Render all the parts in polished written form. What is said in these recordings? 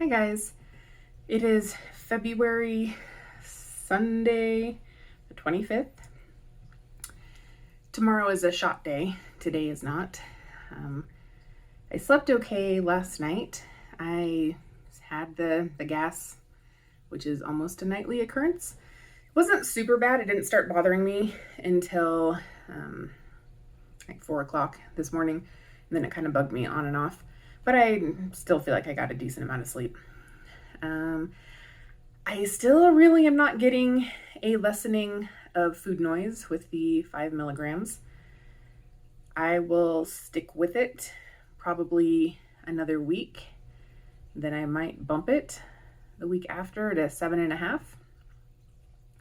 Hi guys, it is February Sunday the 25th. Tomorrow is a shot day, today is not. I slept okay last night. I had the gas, which is almost a nightly occurrence. It wasn't super bad, it didn't start bothering me until like 4 o'clock this morning, and then it kind of bugged me on and off. But I still feel like I got a decent amount of sleep. I still really am not getting a lessening of food noise with the 5 milligrams. I will stick with it probably another week. Then I might bump it the week after to 7.5.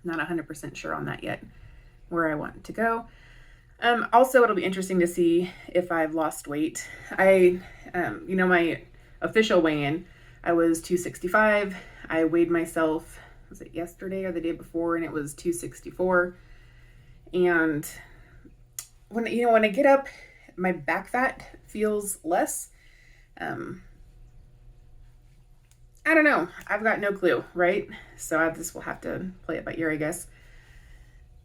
Not 100% sure on that yet, where I want to go. Also, it'll be interesting to see if I've lost weight. My official weigh-in, I was 265. I weighed myself, was it yesterday or the day before, and it was 264. And when I get up, my back fat feels less. I don't know. I've got no clue, right? So I just will have to play it by ear, I guess.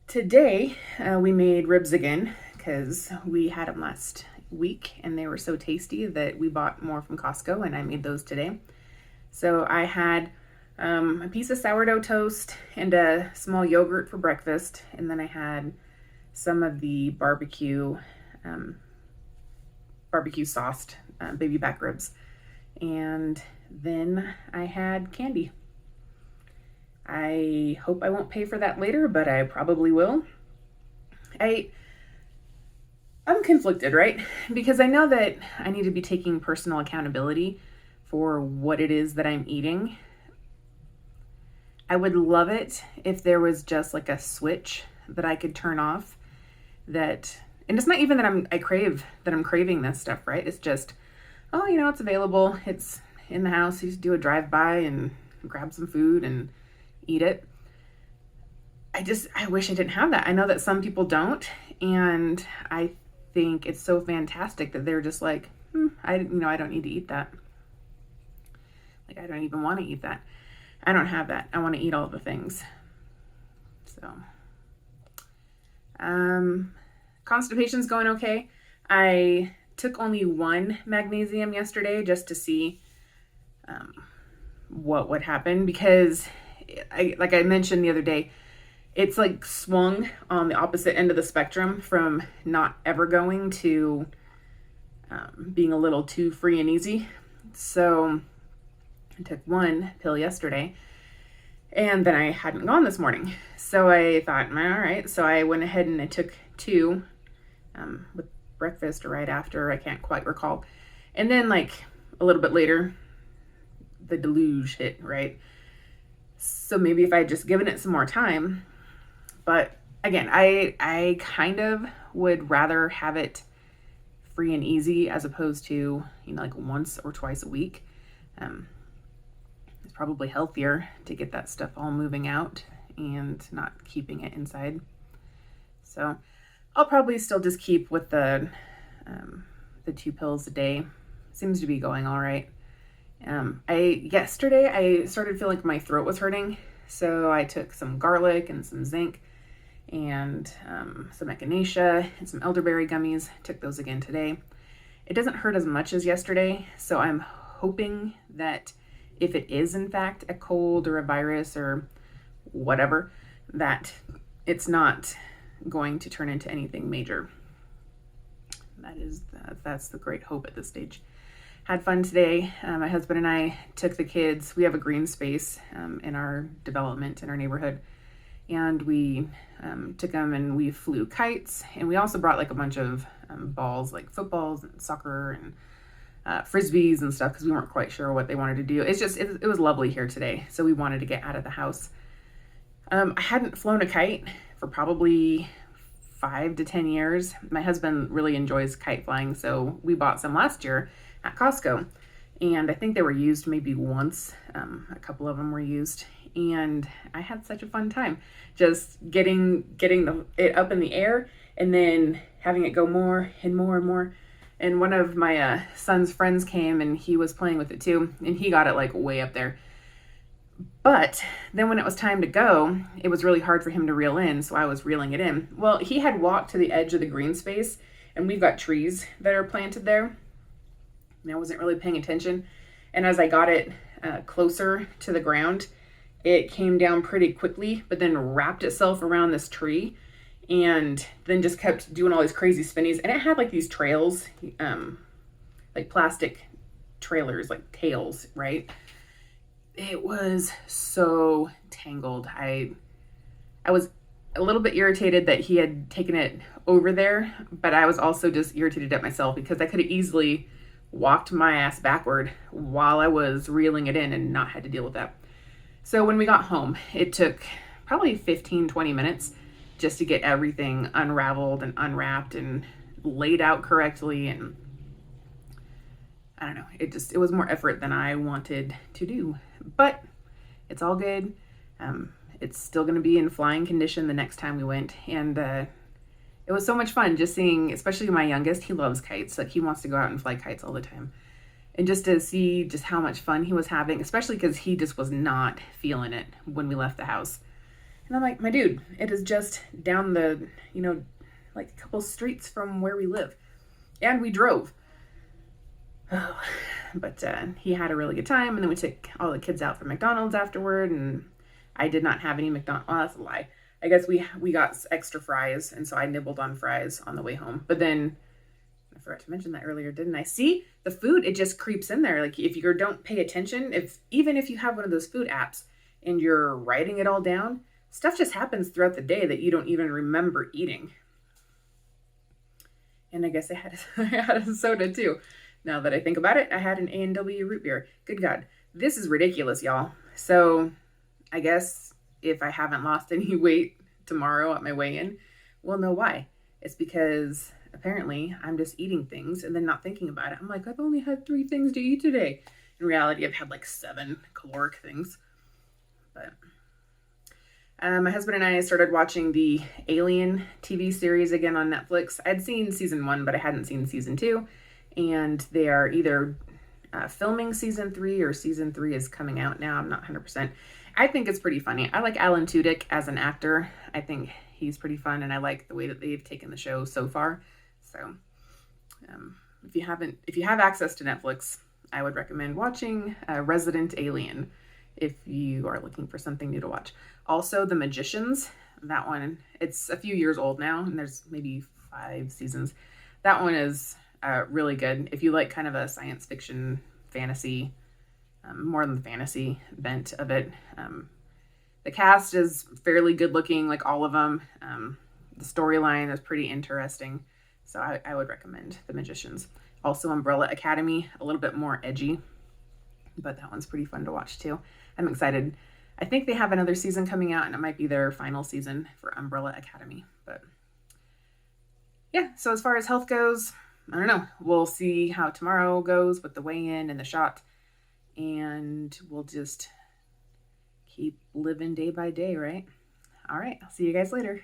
Today, we made ribs again because we had them last week and they were so tasty that we bought more from Costco, and I made those today. So I had a piece of sourdough toast and a small yogurt for breakfast, and then I had some of the barbecue sauced baby back ribs, and then I had candy. I hope I won't pay for that later, but I probably will. I'm conflicted, right? Because I know that I need to be taking personal accountability for what it is that I'm eating. I would love it if there was just like a switch that I could turn off and it's not even that I'm craving this stuff, right? It's just, it's available. It's in the house. You just do a drive-by and grab some food and eat it. I wish I didn't have that. I know that some people don't, and I think it's so fantastic that they're just like, I don't need to eat that. Like, I don't even want to eat that. I don't have that. I want to eat all the things. So, constipation's going okay. I took only one magnesium yesterday just to see what would happen, because like I mentioned the other day, it's like swung on the opposite end of the spectrum from not ever going to being a little too free and easy. So I took one pill yesterday, and then I hadn't gone this morning. So I thought, all right. So I went ahead and I took two with breakfast or right after, I can't quite recall. And then like a little bit later, the deluge hit, right? So maybe if I had just given it some more time. But again, I kind of would rather have it free and easy as opposed to, like once or twice a week. It's probably healthier to get that stuff all moving out and not keeping it inside. So I'll probably still just keep with the 2 pills a day. Seems to be going all right. Yesterday I started feeling like my throat was hurting, so I took some garlic and some zinc and some echinacea and some elderberry gummies. Took those again today. It doesn't hurt as much as yesterday, so I'm hoping that if it is in fact a cold or a virus or whatever, that it's not going to turn into anything major. That's the great hope at this stage. Had fun today. My husband and I took the kids. We have a green space in our development in our neighborhood, and we took them and we flew kites, and we also brought like a bunch of balls, like footballs and soccer and frisbees and stuff, because we weren't quite sure what they wanted to do. It was lovely here today, so we wanted to get out of the house. I hadn't flown a kite for probably 5 to 10 years. My husband really enjoys kite flying, so we bought some last year at Costco, and I think they were used maybe once. A couple of them were used, and I had such a fun time just getting it up in the air and then having it go more and more and more. And one of my son's friends came and he was playing with it too, and he got it like way up there. But then when it was time to go, it was really hard for him to reel in, so I was reeling it in. Well, he had walked to the edge of the green space, and we've got trees that are planted there, and I wasn't really paying attention. And as I got it closer to the ground, it came down pretty quickly, but then wrapped itself around this tree and then just kept doing all these crazy spinnies. And it had like these trails, like plastic trailers, like tails, right? It was so tangled. I was a little bit irritated that he had taken it over there, but I was also just irritated at myself because I could have easily walked my ass backward while I was reeling it in and not had to deal with that. So when we got home, it took probably 15-20 minutes just to get everything unraveled and unwrapped and laid out correctly. And I don't know, it was more effort than I wanted to do, but it's all good. It's still going to be in flying condition the next time we went. And it was so much fun just seeing, especially my youngest, he loves kites. Like he wants to go out and fly kites all the time. And just to see just how much fun he was having, especially because he just was not feeling it when we left the house. And I'm like, my dude, it is just down the, like a couple streets from where we live. And we drove. Oh, but he had a really good time. And then we took all the kids out for McDonald's afterward. And I did not have any McDonald's. Oh, that's a lie. I guess we got extra fries. And so I nibbled on fries on the way home. But then I forgot to mention that earlier, didn't I? See, the food, it just creeps in there. Like if you don't pay attention, even if you have one of those food apps and you're writing it all down, stuff just happens throughout the day that you don't even remember eating. And I guess I had a soda too. Now that I think about it, I had an A&W root beer. Good God. This is ridiculous, y'all. So I guess if I haven't lost any weight tomorrow at my weigh-in, we'll know why. It's because apparently I'm just eating things and then not thinking about it. I'm like, I've only had 3 things to eat today. In reality, I've had like 7 caloric things. But my husband and I started watching the Alien TV series again on Netflix. I'd seen season 1, but I hadn't seen season 2. And they are either filming season 3 or season 3 is coming out now. I'm not 100%. I think it's pretty funny. I like Alan Tudyk as an actor. I think he's pretty fun, and I like the way that they've taken the show so far. So if you have access to Netflix, I would recommend watching Resident Alien if you are looking for something new to watch. Also, The Magicians, that one, it's a few years old now, and there's maybe 5 seasons. That one is really good. If you like kind of a science fiction fantasy, more than the fantasy bent of it. The cast is fairly good looking, like all of them. The storyline is pretty interesting. So I would recommend The Magicians. Also Umbrella Academy, a little bit more edgy, but that one's pretty fun to watch too. I'm excited. I think they have another season coming out, and it might be their final season for Umbrella Academy. But yeah, so as far as health goes, I don't know. We'll see how tomorrow goes with the weigh-in and the shot. And we'll just keep living day by day, right? All right. I'll see you guys later.